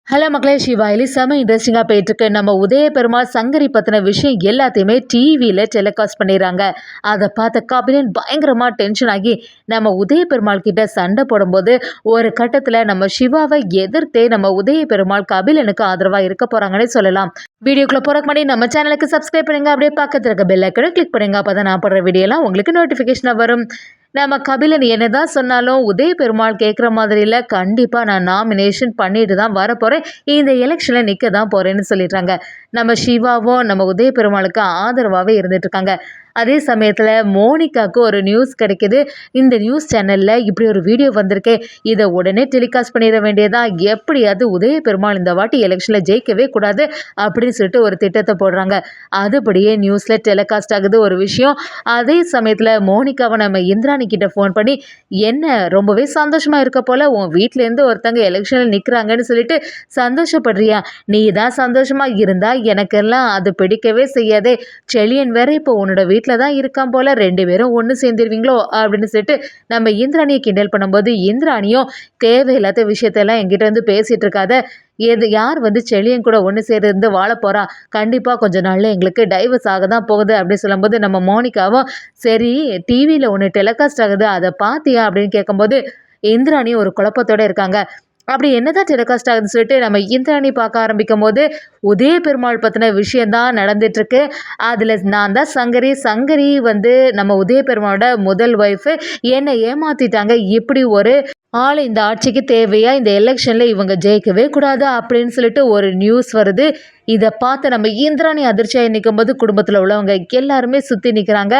Hello மக்களே, சிவாயிலி செம இன்ட்ரெஸ்டிங்காக போயிட்டுருக்கு. நம்ம உதய பெருமாள் சங்கரி பற்றின விஷயம் எல்லாத்தையுமே டிவியில் டெலிகாஸ்ட் பண்ணிடுறாங்க. அதை பார்த்த கபிலன் பயங்கரமாக டென்ஷன் ஆகி நம்ம உதய பெருமாள் கிட்ட சண்டை போடும்போது ஒரு கட்டத்தில் நம்ம சிவாவை எதிர்த்தே நம்ம உதய பெருமாள் கபிலனுக்கு ஆதரவாக இருக்க போகிறாங்கன்னே சொல்லலாம். வீடியோக்குள்ளே போகிறக்கு முன்னாடி நம்ம சேனலுக்கு சப்ஸ்கிரைப் பண்ணுங்க, அப்படியே பக்கத்தில் இருக்க பெல் ஐக்கனை கிளிக் பண்ணுங்க. அப்போ தான் நான் போடுற வீடியோலாம் உங்களுக்கு நோட்டிஃபிகேஷனாக வரும். நம்ம கபிலன் என்னதான் சொன்னாலும் உதய பெருமாள் கேட்குற மாதிரி இல்லை, கண்டிப்பாக நான் நாமினேஷன் பண்ணிட்டு தான் வரப்போகிறேன், இந்த எலெக்ஷனில் நிற்க தான் போகிறேன்னு சொல்லிடுறாங்க. நம்ம சிவாவும் நம்ம உதய பெருமாளுக்கு ஆதரவாகவே இருந்துட்டு இருக்காங்க. அதே சமயத்தில் மோனிகாவுக்கு ஒரு நியூஸ் கிடைக்கிது. இந்த நியூஸ் சேனலில் இப்படி ஒரு வீடியோ வந்திருக்கே, இதை உடனே டெலிகாஸ்ட் பண்ணிட வேண்டியதான், எப்படியாவது உதய பெருமாள் இந்த வாட்டி எலெக்ஷனில் ஜெயிக்கவே கூடாது அப்படின்னு சொல்லிட்டு ஒரு திட்டத்தை போடுறாங்க. அதுபடியே நியூஸில் டெலிகாஸ்ட் ஆகுது ஒரு விஷயம். அதே சமயத்தில் மோனிகாவை நம்ம இந்திராணி கிட்ட ஃபோன் பண்ணி, என்ன ரொம்பவே சந்தோஷமாக இருக்க போல், உன் வீட்டிலேருந்து ஒருத்தங்க எலெக்ஷனில் நிற்கிறாங்கன்னு சொல்லிட்டு சந்தோஷப்படுறியா? நீ தான் சந்தோஷமாக இருந்தால் எனக்கெல்லாம் அது பிடிக்கவே செய்யாதே. செழியன் வேற இப்போ உன்னோட வீட்டில் தான் இருக்கான் போல, 2 பேரும் ஒன்று சேர்ந்துருவீங்களோ அப்படின்னு சொல்லிட்டு நம்ம இந்திராணியை கிண்டல் பண்ணும்போது, இந்திராணியும் தேவையில்லாத விஷயத்தெல்லாம் என்கிட்ட வந்து பேசிகிட்டு இருக்காத, யார் வந்து செழியன் கூட ஒன்று சேர்ந்து வாழ போகிறா, கண்டிப்பாக கொஞ்சம் நாளில் எங்களுக்கு டைவர்ஸ் ஆக தான் போகுது அப்படின்னு சொல்லும்போது, நம்ம மோனிகாவும் சரி டிவியில் ஒன்று டெலிகாஸ்ட் ஆகுது அதை பார்த்தியா அப்படின்னு கேட்கும்போது இந்திராணி ஒரு குழப்பத்தோடு இருக்காங்க. அப்படி என்னதான் டெலிகாஸ்ட் ஆகுதுன்னு சொல்லிட்டு நம்ம இந்திராணி பார்க்க ஆரம்பிக்கும் போது உதய பெருமாள் பற்றின விஷயந்தான் நடந்துட்டுருக்கு. அதில் நான் தான் சங்கரி வந்து நம்ம உதய பெருமாளோட முதல் ஒய்ஃபு, என்னை ஏமாற்றிட்டாங்க, இப்படி ஒரு ஆள் இந்த ஆட்சிக்கு தேவையா, இந்த எலெக்ஷனில் இவங்க ஜெயிக்கவே கூடாது அப்படின்னு சொல்லிட்டு ஒரு நியூஸ் வருது. இதை பார்த்து நம்ம இந்திராணி அதிர்ச்சியாக நிற்கும் போது குடும்பத்தில் உள்ளவங்க எல்லாருமே சுற்றி நிற்கிறாங்க.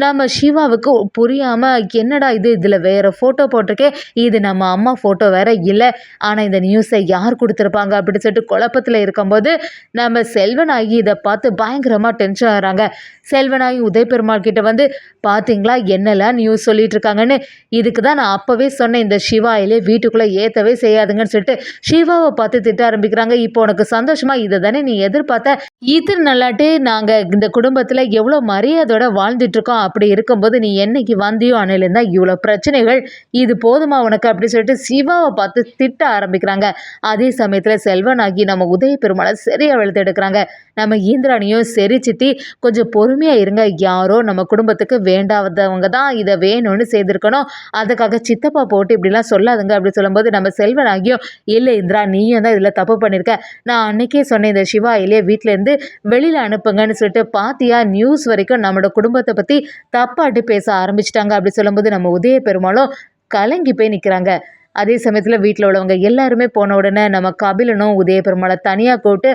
நம்ம சிவாவுக்கு புரியாமல் என்னடா இது, இதில் வேறு ஃபோட்டோ போட்டிருக்கே, இது நம்ம அம்மா ஃபோட்டோ வேறு இல்லை, ஆனால் இந்த நியூஸை யார் கொடுத்துருப்பாங்க அப்படின்னு சொல்லிட்டு குழப்பத்தில் இருக்கும்போது நம்ம செல்வனாகி இதை பார்த்து பயங்கரமாக டென்ஷன் ஆகிறாங்க. செல்வனாகி உதய பெருமாள் கிட்ட வந்து, பார்த்தீங்களா என்னெல்லாம் நியூஸ் சொல்லிட்டு இருக்காங்கன்னு, இதுக்கு தான் நான் அப்போவே சொன்னேன் இந்த சிவாயிலே வீட்டுக்குள்ளே ஏற்றவே செய்யாதுங்கன்னு சொல்லிட்டு சிவாவை பார்த்து திட்ட ஆரம்பிக்கிறாங்க. இப்போ உனக்கு சந்தோஷமா, இதை தானே நீ எதிர்பார்த்த, இது நல்லாட்டு நாங்கள் இந்த குடும்பத்தில் எவ்வளோ மரியாதையோட வாழ்ந்துட்டுருக்கோம், அப்படி இருக்கும்போது நீ என்னைக்கு வந்தியோ அன்னையிலேருந்து தான் இவ்வளோ பிரச்சனைகள், இது போதுமா உனக்கு அப்படி சொல்லிட்டு சிவாவை பார்த்து திட்ட ஆரம்பிக்கிறாங்க. அதே சமயத்தில் செல்வனாகி நம்ம உதய பெருமாளை சரியாக வெளுத்து எடுக்கிறாங்க. நம்ம இந்திராணியும் சரி சித்தி கொஞ்சம் பொறுமையாக இருங்க, யாரோ நம்ம குடும்பத்துக்கு வேண்டாதவங்க தான் இதை வேணும்னு செய்திருக்கணும், அதுக்காக சித்தப்பா போட்டு இப்படிலாம் சொல்லாதுங்க அப்படி சொல்லும்போது நம்ம செல்வனாகியும் இல்லை இந்திரா நீயும் தான் இதில் தப்பு பண்ணியிருக்க, நான் அன்னைக்கே சொன்னேன் இந்த சிவா இல்லையே வீட்டிலேருந்து வெளியில் அனுப்புங்கன்னு சொல்லிட்டு, பாத்தியா நியூஸ் வரைக்கும் நம்மளோட குடும்பத்தை பற்றி தப்பாட்டு பேச ஆரம்பிச்சிட்டாங்க அப்படி சொல்லும்போது நம்ம உதய பெருமாளும் கலங்கி போய் நிற்கிறாங்க. அதே சமயத்தில் வீட்டில் உள்ளவங்க எல்லாருமே போன உடனே நம்ம கபிலனும் உதய பெருமாளை தனியாக கூப்பிட்டு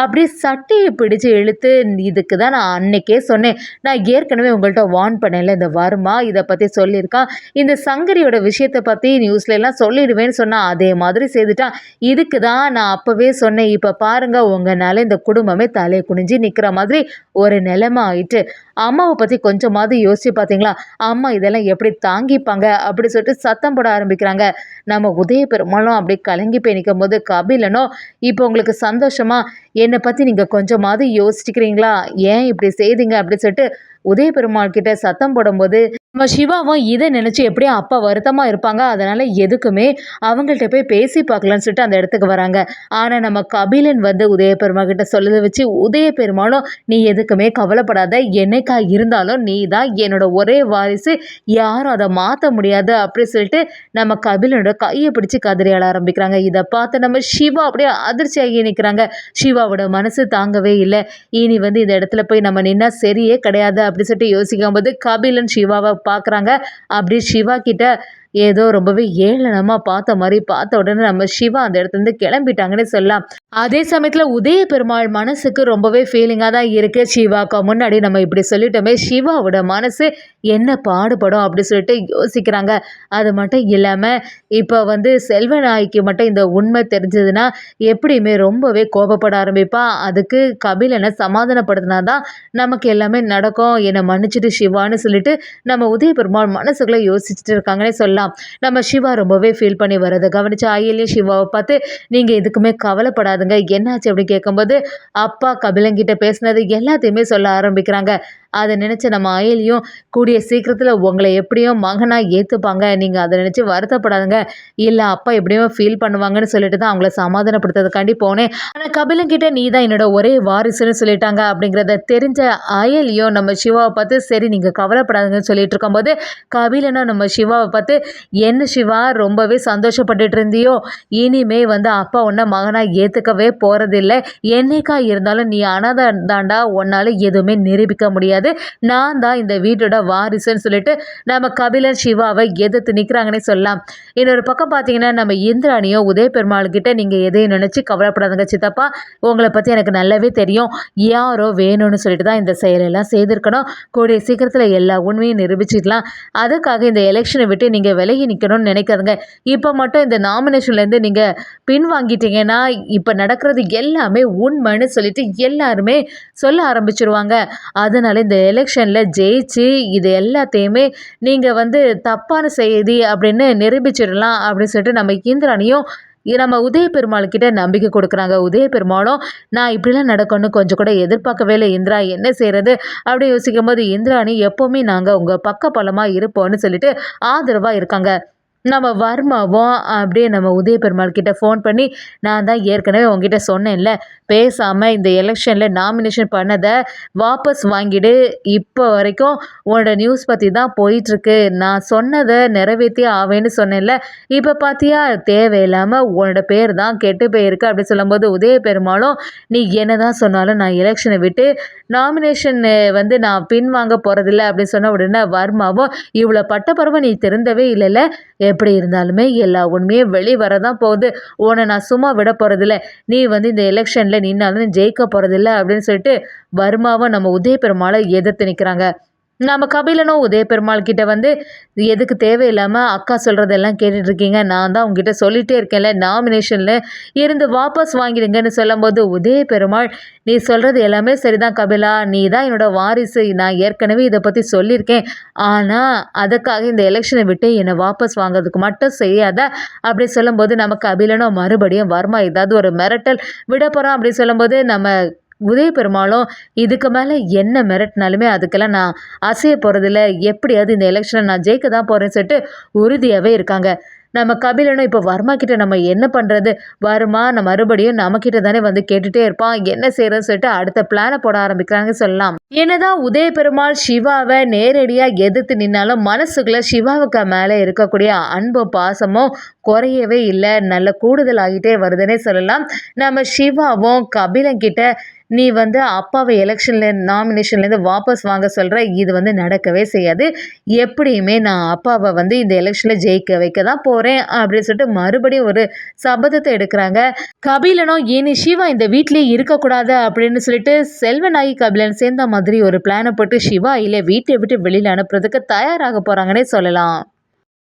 அப்படியே சட்டையை பிடிச்சு இழுத்து, இதுக்கு தான் நான் அன்னைக்கே சொன்னேன், நான் ஏற்கனவே உங்கள்கிட்ட வார்ன் பண்ணல, இந்த வர்மா இதை பற்றி சொல்லியிருக்கான், இந்த சங்கரியோட விஷயத்தை பற்றி நியூஸ்லாம் சொல்லிடுவேன்னு சொன்னால் அதே மாதிரி செய்துட்டான், இதுக்கு தான் நான் அப்போவே சொன்னேன், இப்போ பாருங்கள் உங்களால் இந்த குடும்பமே தலையை குனிஞ்சு நிற்கிற மாதிரி ஒரு நிலைமை ஆயிட்டு, அம்மாவை பற்றி கொஞ்சமாவது யோசிச்சு பார்த்தீங்களா, அம்மா இதெல்லாம் எப்படி தாங்கிப்பாங்க அப்படி சொல்லிட்டு சத்தம் போட ஆரம்பிக்கிறாங்க. நம்ம உதய பெருமாளும் அப்படி கலங்கி போய் நிற்கும் போது கபிலனோ, இப்போ உங்களுக்கு சந்தோஷமா, என்னை பற்றி நீங்கள் கொஞ்சமாவது யோசிச்சுக்கிறீங்களா, ஏன் இப்படி செய்தீங்க அப்படி சொல்லிட்டு உதய பெருமாள் கிட்ட சத்தம் போடும்போது நம்ம சிவாவும் இதை நினச்சி எப்படியும் அப்பா வருத்தமாக இருப்பாங்க, அதனால் எதுக்குமே அவங்கள்ட்ட போய் பேசி பார்க்கலான்னு சொல்லிட்டு அந்த இடத்துக்கு வராங்க. ஆனால் நம்ம கபிலன் வந்து உதய பெருமாள் கிட்ட சொல்லதை வச்சு உதய பெருமாளும் நீ எதுக்குமே கவலைப்படாத, என்னைக்கா இருந்தாலும் நீ தான் என்னோட ஒரே வாரிசு, யாரும் அதை மாற்ற முடியாது அப்படி சொல்லிட்டு நம்ம கபிலனோட கையை பிடிச்சி கதறியாட ஆரம்பிக்கிறாங்க. இதை பார்த்து நம்ம சிவா அப்படியே அதிர்ச்சியாகி நிற்கிறாங்க. சிவாவோட மனசு தாங்கவே இல்லை, இனி வந்து இந்த இடத்துல போய் நம்ம நின்னா சரியே கிடையாது அப்படி சொல்லிட்டு யோசிக்கும் போது கபிலன் சிவாவை பார்க்குறாங்க. அப்படி சிவா கிட்ட ஏதோ ரொம்பவே ஏளனமாக பார்த்த மாதிரி பார்த்த உடனே நம்ம சிவா அந்த இடத்துலேருந்து கிளம்பிட்டாங்கன்னு சொல்லலாம். அதே சமயத்தில் உதய பெருமாள் மனசுக்கு ரொம்பவே ஃபீலிங்காக தான் இருக்குது. சிவாவுக்கு முன்னாடி நம்ம இப்படி சொல்லிட்டோமே, சிவாவோட மனசு என்ன பாடுபடும் அப்படி சொல்லிட்டு யோசிக்கிறாங்க. அது மட்டும் இல்லாமல் இப்போ வந்து செல்வநாய்க்கு மட்டும் இந்த உண்மை தெரிஞ்சதுன்னா எப்படியுமே ரொம்பவே கோபப்பட ஆரம்பிப்பா. அதுக்கு கபிலனை சமாதானப்படுத்தினா தான் நமக்கு எல்லாமே நடக்கும், என்னை மன்னிச்சிட்டு சிவான்னு சொல்லிட்டு நம்ம உதய பெருமாள் மனசுக்குள்ளே யோசிச்சுட்டு இருக்காங்கன்னே சொல்லலாம். நம்ம சிவா ரொம்பவே ஃபீல் பண்ணி வரதை கவனிச்சு ஆயிலையும் சிவாவை பார்த்து, நீங்கள் எதுக்குமே கவலைப்படாதுங்க, என்னாச்சு அப்படின்னு கேட்கும்போது அப்பா கபிலங்கிட்ட பேசினது எல்லாத்தையுமே சொல்ல ஆரம்பிக்கிறாங்க. அதை நினச்ச நம்ம அயலியும் கூடிய சீக்கிரத்தில் உங்களை எப்படியும் மகனாக ஏற்றுப்பாங்க, நீங்கள் அதை நினச்சி வருத்தப்படாதுங்க, இல்லை அப்பா எப்படியும் ஃபீல் பண்ணுவாங்கன்னு சொல்லிட்டு தான் அவங்கள சமாதானப்படுத்துறதுக்காண்டி போனேன். ஆனால் கபிலன் கிட்ட நீ தான் என்னோட ஒரே வாரிசுன்னு சொல்லிட்டாங்க அப்படிங்கிறத தெரிஞ்ச அயலியும் நம்ம சிவாவை பார்த்து சரி நீங்கள் கவலைப்படாதுங்கன்னு சொல்லிட்டு இருக்கும்போது கபிலனும் நம்ம சிவாவை பார்த்து என்ன சிவா ரொம்பவே சந்தோஷப்பட்டுட்டு இருந்தியோ, இனிமே வந்து அப்பா உன்னை மகனாக ஏற்றுக்கவே போகிறதில்ல, என்னைக்கா இருந்தாலும் நீ அனாதை தாண்டா, உன்னால் எதுவுமே நிரூபிக்க முடியாது, நான் தான் இந்த வீட்டோட வாரிசுன்னு சொல்லிட்டு நம்ம கபிலன் சிவாவை எதிர்த்து நிற்கிறாங்கன்னே சொல்லலாம். இன்னொரு பக்கம் பார்த்தீங்கன்னா நம்ம இந்திராணியும் உதய பெருமாள் கிட்ட நீங்கள் எதையும் நினச்சி கவலைப்படாதுங்க சித்தப்பா, உங்களை பற்றி எனக்கு நல்லாவே தெரியும், யாரோ வேணும்னு சொல்லிட்டு தான் இந்த செயலெல்லாம் செய்திருக்கணும், கூடிய சீக்கிரத்தில் எல்லா உண்மையும் நிரூபிச்சிடலாம், அதுக்காக இந்த எலெக்ஷனை விட்டு நீங்கள் விலகி நிற்கணும்னு நினைக்காதுங்க, இப்போ மட்டும் இந்த நாமினேஷன்லேருந்து நீங்கள் பின்வாங்கிட்டீங்கன்னா இப்போ நடக்கிறது எல்லாமே உண்மைன்னு சொல்லிட்டு எல்லாருமே சொல்ல ஆரம்பிச்சிருவாங்க, அதனால இந்த எலெக்ஷனில் ஜெயிச்சு இது எல்லாத்தையுமே நீங்கள் வந்து தப்பான செய்தி அப்படின்னு நிரூபிச்சிடலாம் அப்படின்னு சொல்லிட்டு நம்ம இந்திராணியும் நம்ம உதய பெருமாள் கிட்ட நம்பிக்கை கொடுக்குறாங்க. உதய பெருமாளும் நான் இப்படிலாம் நடக்கும்னு கொஞ்சம் கூட எதிர்பார்க்கவே இல்லை இந்திரா, என்ன செய்கிறது அப்படி யோசிக்கும் போது இந்திராணி எப்போவுமே நாங்கள் உங்கள் பக்க பலமாக இருப்போம்னு சொல்லிட்டு ஆதரவாக இருக்காங்க. நம்ம வர்மாவும் அப்படியே நம்ம உதய பெருமாள் கிட்ட ஃபோன் பண்ணி நான் தான் ஏற்கனவே உங்ககிட்ட சொன்னேன்ல, பேசாமல் இந்த எலெக்ஷனில் நாமினேஷன் பண்ணதை வாபஸ் வாங்கிடு, இப்போ வரைக்கும் உன்னோட நியூஸ் பற்றி தான் போயிட்டுருக்கு, நான் சொன்னதை நிறைவேற்றி ஆவேன்னு சொன்னேன்ல, இப்போ பார்த்தியா தேவையில்லாமல் உன்னோட பேர் தான் கெட்டு போயிருக்கு அப்படி சொல்லும்போது உதய பெருமாளும் நீ என்ன தான் சொன்னாலும் நான் எலெக்ஷனை விட்டு நாமினேஷன் வந்து நான் பின்வாங்க போகிறதில்ல அப்படின்னு சொன்ன உடனே வர்மாவும் இவ்வளோ பட்டப்பருவ நீ திருந்தவே இல்லைல்ல, எப்படி இருந்தாலுமே எல்லா உண்மையும் வெளி வரதான் போகுது, உன்னை நான் சும்மா விட போகிறதில்ல, நீ வந்து இந்த எலெக்ஷனில் நின்னாலும் ஜெயிக்க போகிறதில்ல அப்படின்னு சொல்லிட்டு வர்மாவும் நம்ம உதய பெருமாளை எதிர்த்து நிற்கிறாங்க. நம்ம கபிலனும் உதய பெருமாள் கிட்ட வந்து எதுக்கு தேவையில்லாமல் அக்கா சொல்கிறதெல்லாம் கேட்டுட்ருக்கீங்க, நான் தான் உங்ககிட்ட சொல்லிகிட்டே இருக்கேன்ல நாமினேஷனில் இருந்து வாபஸ் வாங்கிடுங்கன்னு சொல்லும்போது உதய பெருமாள் நீ சொல்கிறது எல்லாமே சரிதான் கபிலா, நீ தான் என்னோட வாரிசு, நான் ஏற்கனவே இதை பற்றி சொல்லியிருக்கேன், ஆனால் அதுக்காக இந்த எலெக்ஷனை விட்டு என்னை வாபஸ் வாங்கிறதுக்கு மட்டும் செய்யாத அப்படி சொல்லும்போது நம்ம கபிலனும் மறுபடியும் வர்மா ஏதாவது ஒரு மிரட்டல் விட போகிறோம் அப்படி சொல்லும்போது நம்ம உதய பெருமாளும் இதுக்கு மேலே என்ன மிரட்டினாலுமே அதுக்கெல்லாம் நான் அசைய போகிறதில்ல, எப்படியாவது இந்த எலெக்ஷனை நான் ஜெயிக்க தான் போகிறேன்னு சொல்லிட்டு உறுதியாகவே இருக்காங்க. நம்ம கபிலனும் இப்போ வர்மா கிட்ட நம்ம என்ன பண்ணுறது, வர்மா நம்ம மறுபடியும் நம்மக்கிட்ட தானே வந்து கேட்டுகிட்டே இருப்பான், என்ன செய்கிறதுன்னு சொல்லிட்டு அடுத்த பிளானை போட ஆரம்பிக்கிறாங்க சொல்லலாம். என்னதான் உதய பெருமாள் சிவாவை நேரடியாக எதிர்த்து நின்னாலும் மனசுக்குள்ள சிவாவுக்கு மேலே இருக்கக்கூடிய அன்பும் பாசமும் குறையவே இல்லை, நல்ல கூடுதல் ஆகிட்டே வருதுன்னே சொல்லலாம். நம்ம சிவாவும் கபிலன் கிட்ட நீ வந்து அப்பாவை நாமினேஷன்லேருந்து வாபஸ் வாங்க சொல்கிற, இது வந்து நடக்கவே செய்யாது, எப்படியுமே நான் அப்பாவை வந்து இந்த எலெக்ஷனில் ஜெயிக்க வைக்க தான் போகிறேன் அப்படின்னு சொல்லிட்டு மறுபடியும் ஒரு சபதத்தை எடுக்கிறாங்க. கபிலனும் இனி சிவா இந்த வீட்டிலே இருக்கக்கூடாது அப்படின்னு சொல்லிட்டு செல்வநாயகி கபிலன் சேர்ந்த மாதிரி ஒரு பிளானை போட்டு சிவா இல்லை வீட்டை விட்டு வெளியில் அனுப்புறதுக்கு தயாராக போகிறாங்கன்னே சொல்லலாம்.